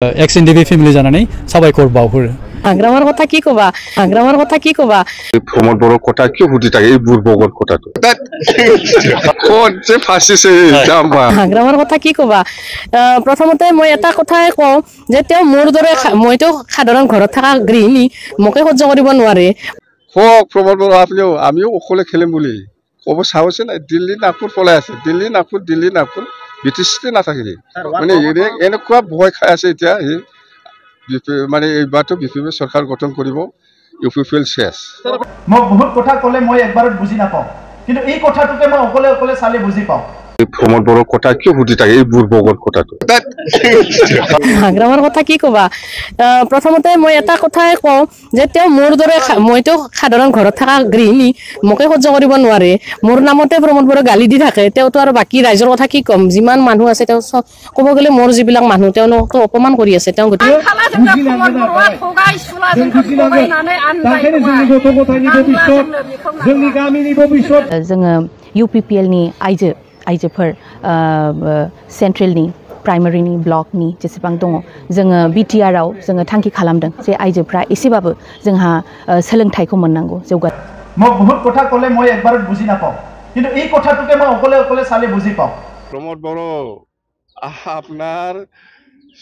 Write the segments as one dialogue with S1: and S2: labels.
S1: X एनडिपि family जानानै साबायखर बावहरो।
S2: हाग्रामार কথা কি কবা हाग्रामार কথা কি কবা
S3: प्रमोद बर' কথা কি সুধি থাকে এই বুৰ্বকৰ কথাটো যে ফাঁচিছে জাম্বা
S2: हाग्रामार কথা কি কবা প্ৰথমতে মই এটা কথাই কওঁ যে তেওঁ মোৰ দৰে মইতো সাধাৰণ ঘৰত থকা গৃহিণী মোকে সহ্য কৰিব নোৱাৰে
S3: হোক প্ৰমোদ বৰ আপনিও আমিও অকলে খেলিম বুলি ক'ব চাওছে নাই দিল্লী নাগপুৰ পলাই আছে দিল্লী নাগপুৰ বিটিচিতে নাথাকিলে মানে এনেকুৱা ভয় খাই আছে এতিয়া মানে এইবাৰতো বিপিএফ চৰকাৰ গঠন কৰিব ইউপিপিএল শেষ
S4: মই বহুত কথা ক'লে মই একবাৰত বুজি নাপাওঁ কিন্তু এই কথাটোকে মই অকলে চালে বুজি পাওঁ
S3: প্ৰমোদ বৰৰ কথা কি সুধি থাকে এই বুৰ্বকৰ কথাটো
S2: হাগ্ৰামাৰ কথা কি কবা প্ৰথমতে মই এটা কথাই কওঁ যে তেওঁ মোৰ দৰে মইতো সাধাৰণ ঘৰত থকা গৃহিণী মোকে সহ্য কৰিব নোৱাৰে মোৰ নামতে প্ৰমোদ বৰৰ গালি দি থাকে তেওঁতো আৰু বাকি ৰাইজৰ কথা কি কম যিমান মানুহ আছে তেওঁ ক'ব গ'লে মোৰ যিবিলাক মানুহ তেওঁলোকক অপমান কৰি আছে তেওঁ গতি
S5: जोङो UPPL नि आइजोफोर सेन्ट्रेलनि प्राइमारिनि ब्लकनि जेसेबां दङ जोङो BTR आव जोङो थांखि खालामदों जे आइजोफ्रा एसेबाबो जोंहा सोलोंथाइखौ मोननांगौ जौगा
S4: মই বহুত কথা ক'লে মই একবাৰত বুজি নাপাওঁ কিন্তু এই কথাটোকে মই অকলে চালে বুজি পাওঁ
S3: প্ৰমোদ বৰ আপোনাৰ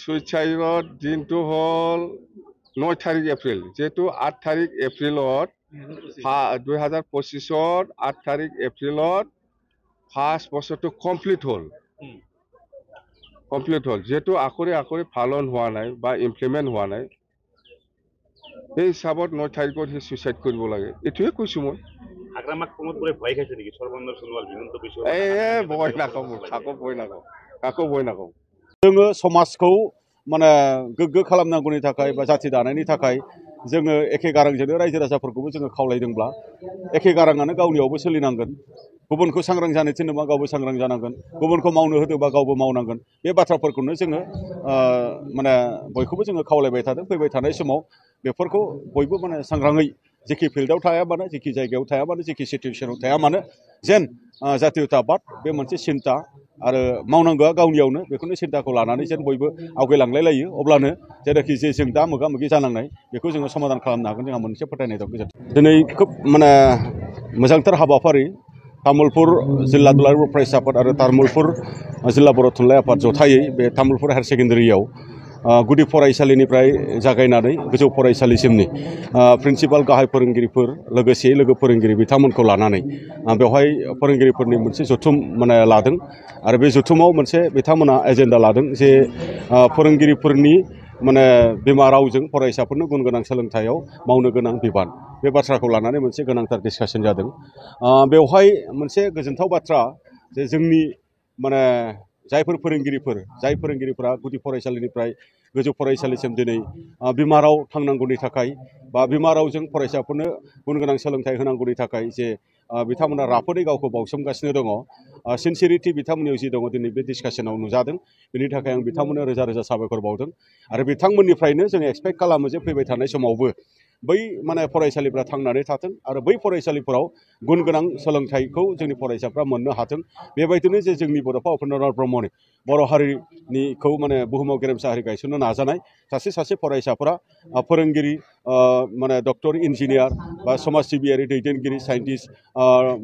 S3: সুইচাইডৰ দিনটো হ'ল 9 তাৰিখ এপ্ৰিল যেহেতু 8 তাৰিখ এপ্ৰিলত 2025 8 তাৰিখ এপ্ৰিলত ফাৰ্ষ্ট বছৰটো কমপ্লিট হ'ল যেহেতু আকৰি পালন হোৱা নাই বা ইমপ্লিমেণ্ট হোৱা নাই এই হিচাপত 9 তাৰিখত সি সুইচাইড কৰিব লাগে এইটোৱে কৈছোঁ মই
S6: হাগ্ৰামাক প্ৰমোদ বৰে ভয় খাইছে নেকি সৰ্বন্দৰ সোণোৱাল বিনন্ত বিশ্ব
S3: ভয় নাখাব কাকো ভয় নাখাব
S7: जोङो समाजखौ माने गोग्गो खालामनांगौनि थाखाय बा जाथि दानायनि थाखाय जोङो एखे गारांजोंनो रायजो राजाफोरखौबो जोङो खावलायदोंब्ला एखे गाराङानो गावनियावबो सोलिनांगोन गुबुनखौ सांग्रां जानो थिनोबा गावबो सांग्रां जानांगोन गुबुनखौ मावनो होदोंबा गावबो मावनांगोन बे बाथ्राफोरखौनो जोङो माने बयखौबो जोङो खावलायबाय थादों फैबाय थानाय समाव बेफोरखौ बयबो माने सांग्राङै जेखि फिल्डआव थाया मानो जेखि जायगायाव थाया मानो जेखि सिचुएशनाव थाया मानो जेन जातीयताबाद बे मोनसे सिन्ता आरो मावनांगौआ गावनियावनो बेखौनो सिन्ताखौ लानानै जेन बयबो आवगायलांलायलायो अब्लानो जेनाखि जे जों दा मोगा मोगि जानांनाय बेखौ जोङो समाधान खालामनो हागोन जोंहा मोनसे फोथायनाय दं गोजोन्थों दिनै खोब माने मोजांथार हाबाफारि तामुलपुर जिल्ला दुलाराय बर' फरायसा आफाद आरो तामुलपुर जिल्ला बर' थुनलाइ आफाद जथायै बे तामुलपुर हायार सेकेन्डारियाव गुदि फरायसालिनिफ्राय जागायनानै गोजौ फरायसालिसिमनि प्रिन्सिपाल गाहाय फोरोंगिरिफोर लोगोसे लोगो फोरोंगिरि बिथांमोनखौ लानानै बेवहाय फोरोंगिरिफोरनि मोनसे जथुम माने लादों आरो बे जथुमाव मोनसे बिथांमोना एजेन्डा लादों जे फोरोंगिरिफोरनि माने बिमा रावजों फरायसाफोरनो गुन गोनां सोलोंथायाव मावनो गोनां बिबान बे बाथ्राखौ लानानै मोनसे गोनांथार डिसकाशन जादों बेवहाय मोनसे गोजोनथाव बाथ्रा जे जोंनि माने जायफोर फोरोंगिरिफोरा गुदि फरायसालिनिफ्राय गोजौ फरायसालिसिम दिनै बिमा राव थांनांगौनि थाखाय बा बिमा रावजों फरायसाफोरनो गुन गोनां सोलोंथाइ होनांगौनि थाखाय जे बिथांमोना राफोदै गावखौ बावसोमगासिनो दङ सिनसिरिटि बिथांमोननियाव जि दङ दिनै बे डिसकाशनाव नुजादों बेनि थाखाय आं बिथांमोननो रोजा रोजा साबायखर बावदों आरो बिथांमोननिफ्रायनो जों एक्सपेक्ट खालामो जे फैबाय थानाय समावबो बै माने फरायसालिफ्रा थांनानै थाथों आरो बै फरायसालिफोराव गुन गोनां सोलोंथाइखौ जोंनि फरायसाफ्रा मोननो हाथों बेबायदिनो जे जोंनि बड'फा उपेन्द्रनाथ ब्रह्मनि बर' हारिनिखौ माने बुहुमाव गेरेमसा हारि गायसननो नाजानाय सासे फरायसाफोरा फोरोंगिरि माने डक्टर इन्जिनियार बा समाज सिबियारि दैदेनगिरि साइन्टिस्ट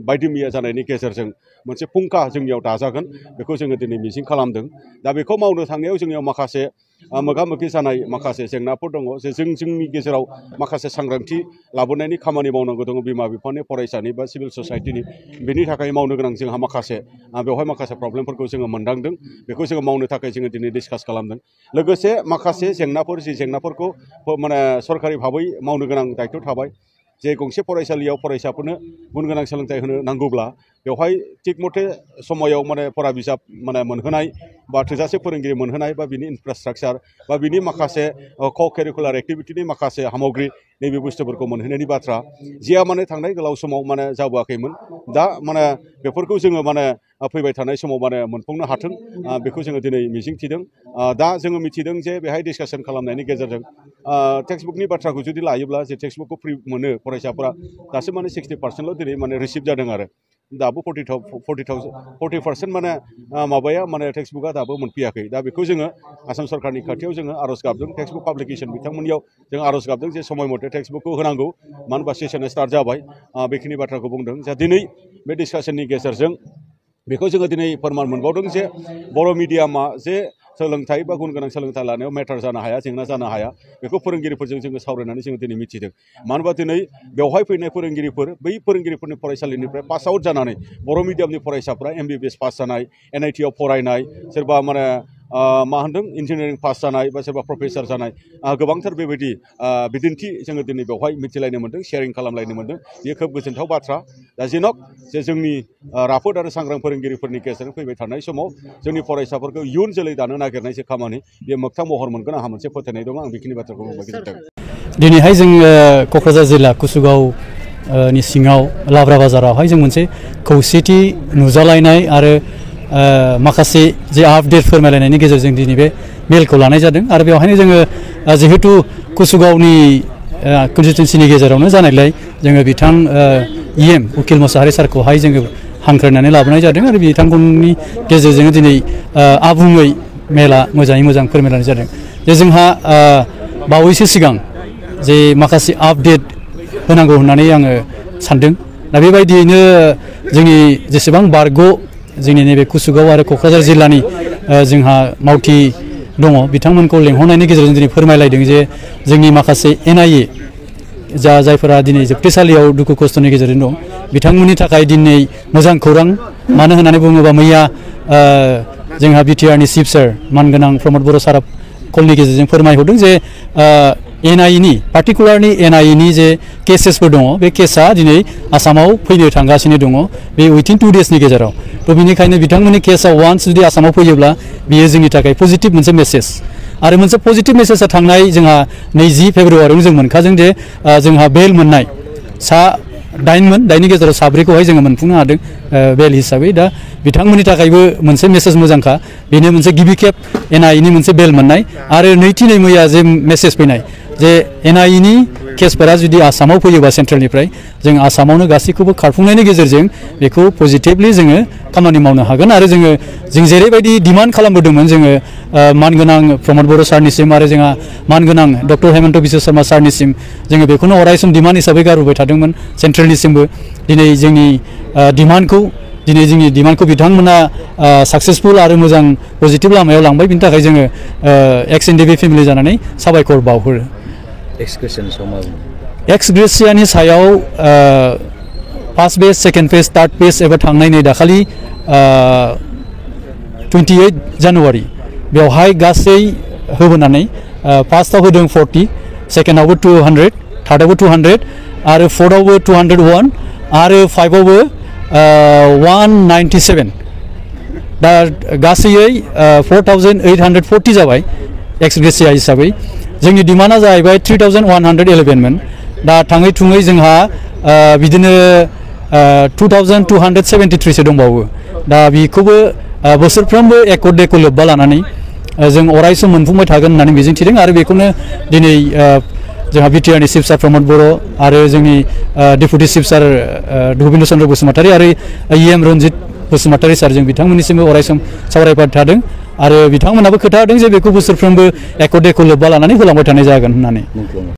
S7: बायदि मैया जानायनि गेजेरजों मोनसे फुंखा जोंनियाव दाजागोन बेखौ जोङो दिनै मिजिं खालामदों दा बेखौ मावनो थांनायाव जोंनियाव माखासे मोगा मोगि जानाय माखासे जेंनाफोर दङ जे जोंनि गेजेराव माखासे सांग्रांथि लाबोनायनि खामानि मावनांगौ दङ बिमा बिफानि फरायसानि बा सिभिल ससाइटिनि बेनि थाखाय मावनो गोनां जोंहा माखासे बेवहाय माखासे प्रब्लेमफोरखौ जोङो मोनदांदों बेखौ जोङो मावनो थाखाय जोङो दिनै डिसकास खालामदों लोगोसे माखासे जेंनाफोरखौ माने सरकारि भाबै मावनो गोनां दायित्व थाबाय जे गंसे फरायसालियाव फरायसाफोरनो गुन गोनां सोलोंथाइ होनो नांगौब्ला बेवहाय थिग मथे समायाव माने फरा बिजाब माने मोनहोनाय बा थोजासे फोरोंगिरि मोनहोनाय बा बिनि इनफ्रास्ट्राक्चार बा बिनि माखासे क' कारिकुलार एक्टिभिटिनि माखासे सामग्रि नैबे बुस्थुफोरखौ मोनहोनायनि बाथ्रा जिया माने थांनाय गोलाव समाव माने जाबोआखैमोन दा माने बेफोरखौ जोङो माने फैबाय थानाय समाव माने मोनफुंनो हाथों बेखौ जोङो दिनै मिजिंथिदों दा जोङो मिथिदों जे बेहाय डिसकाशन खालामनायनि गेजेरजों टेक्सटबुकनि बाथ्राखौ जुदि लायोब्ला जे टेक्सटबुकखौ फ्रि मोनो फरायसाफोरा दासिम माने 60% दिनै माने रिसिभ जादों आरो दाबो 40% माने माबाया माने टेक्स्ट बुकआ दाबो मोनफैयाखै दा बेखौ जोङो आसाम सरकारनि खाथियाव जोङो आर'ज गाबदों टेक्स्ट बुक पाब्लिकेशन बिथांमोननियाव जों आर'ज गाबदों जे समय मथे टेक्स्ट बुकखौ होनांगौ मानो होनबा सेसना स्टार्ट जाबाय बेखिनि बाथ्राखौ बुंदों जा दिनै बे डिसकाशननि गेजेरजों बेखौ जोङो दिनै फोरमान मोनबावदों जे बर' मिडियामा जे सोलोंथाइ बा गुन गोनां सोलोंथाइ लानायाव मेटार जानो हाया जेंना जानो हाया बेखौ फोरोंगिरिफोरजों जोङो सावरायनानै जोङो दिनै मिथिदों मानो होनबा दिनै बेवहाय फैनाय फोरोंगिरिफोर बै फोरोंगिरिफोरनि फरायसालिनिफ्राय पास आउट जानानै बर' मिडियामनि फरायसाफ्रा MBBS पास जानाय NIT आव फरायनाय सोरबा माने मा होनदों इन्जिनियारिं पास जानाय बा सोरबा प्रफेसर जानाय गोबांथार बेबायदि बिदिन्थि जोङो दिनै बेवहाय मिथिलायनो मोन्दों शेयारिं खालामलायनो मोन्दों बेयो खोब गोजोनथाव बाथ्रा दा जेनक जे जोंनि राफोद आरो सांग्रां फोरोंगिरिफोरनि गेजेरजों फैबाय थानाय समाव जोंनि फरायसाफोरखौ इयुन जोलै दानो नागिरनाय जे खामानि बेयो मोगथां महर मोनगोन आंहा मोनसे फोथायनाय दं आं बेखिनि बाथ्राखौ बुंबाय गोजोनथों
S1: दिनैहाय जों क'क्राझार जिल्ला कुसुगाव नि सिङाव लाब्रा बाजारावहाय जों मोनसे खौसेथि नुजालायनाय आरो माखासे जे आपडेट फोरमायलायनायनि गेजेरजों दिनै बे मेलखौ लानाय जादों आरो बेवहायनो जोङो जिहेतु कुसुगावनि कन्स्टिटुएन्सिनि गेजेरावनो जानायलाय जोङो बिथां EM उकिल मोसाहारि सारखौहाय जोङो हांख्रायनानै लाबोनाय जादों आरो बिथांमोननि गेजेरजों दिनै आबुङै मेला मोजाङै मोजां फोरमायलायनाय जादों जे जोंहा बावैसो सिगां जे माखासे आपडेट होनांगौ होननानै आङो सानदों दा बेबायदियैनो जोंनि जेसेबां बारग' जोंनि नैबे कुसुगाव आरो क'क्राझार जिल्लानि जोंहा मावथि दङ बिथांमोनखौ लेंहरनायनि गेजेरजों दिनै फोरमायलायदों जे जोंनि माखासे NIA जायफोरा दिनै जोबथेसालियाव दुखु खस्थ'नि गेजेरजों दं बिथांमोननि थाखाय दिनै मोजां खौरां मानो होननानै बुङोबा मैया जोंहा BTRनि चिफ सार मानगोनां प्रमद बर' सारा कलनि गेजेरजों फोरमायहरदों जे NIA पार्टिकुलारनि NIA जे केसेसफोर दङ बे केसा दिनै आसामाव फैनो थांगासिनो दङ बे उइथिन 2 डेजनि गेजेराव थ' बेनिखायनो बिथांमोननि केसा वान्स जुदि आसामाव फैयोब्ला बियो जोंनि थाखाय पजिटिभ मोनसे मेसेज आरो मोनसे पजिटिभ मेसेजआ थांनाय जोंहा 20 फेब्रुवारियावनो जों मोनखादों जे जोंहा बेल मोननाय 8 दाइननि गेजेराव 7खौहाय जोङो मोनफुंनो हादों बेल हिसाबै दा बिथांमोननि थाखायबो मोनसे मेसेज मोजांखा बेनो मोनसे गिबि खेब NIA नि मोनसे बेल मोननाय आरो नैथि मैया जे मेसेज फैनाय जे NIA नि केसफोरा जुदि आसामाव फैयोबा सेन्ट्रेलनिफ्राय जों आसामावनो गासैखौबो खारफुंनायनि गेजेरजों बेखौ पजिटिभलि जोङो खामानि मावनो हागोन आरो जों जेरैबायदि डिमान्ड खालामबोदोंमोन जोङो मानगोनां प्रमद बर' सारनिसिम आरो जोंहा मानगोनां डक्टर हेमन्त बिश्व शर्मा सारनिसिम जोङो बेखौनो अरायसम डिमान्ड हिसाबै गारबोबाय थादोंमोन सेन्ट्रेलनिसिमबो दिनै जोंनि डिमान्डखौ बिथांमोना साक्सेसफुल आरो मोजां पजिटिभ लामायाव लांबाय बिनि थाखाय जोङो एक्स एनडिबि फेमिलि जानानै साबायखर बावहरो एक्स ग्रेसियानि सायाव first phase second phase third phase एबा थांनाय नै दाखालि 28 जानुवारि बेवहाय गासै होबोनानै फार्स्टआव होदों 40 सेकेन्डआवबो 200 थार्डआवबो 200 आरो फोर्थआवबो 201 आरो फाइभआवबो 197 दा गासैयै 4840 जाबाय एक्स ग्रेसिया हिसाबै जोंनि डिमान्डआ जाहैबाय 3111 मोन दा थाङै थुङै जोंहा बिदिनो 2273 सो दंबावो दा बेखौबो बोसोरफ्रोमबो एक'खौ लोब्बा लानानै जों अरायसम मोनफुंबाय थागोन होननानै मिजिंथिदों आरो बेखौनो दिनै जोंहा BTRनि चिफ सार प्रमद बर' आरो जोंनि डेपुटि चिफ सार धर्मेन्द्र चन्द्र बसुमतारी आरो EM रन्जित बसुमतारी सारजों बिथांमोननिसिमबो अरायसम सावरायबाय थादों आरो बिथांमोनाबो खोथा होदों जे बेखौ बोसोरफ्रोमबो एक'खौ लोब्बा लानानै होलांबाय थानाय जागोन होननानै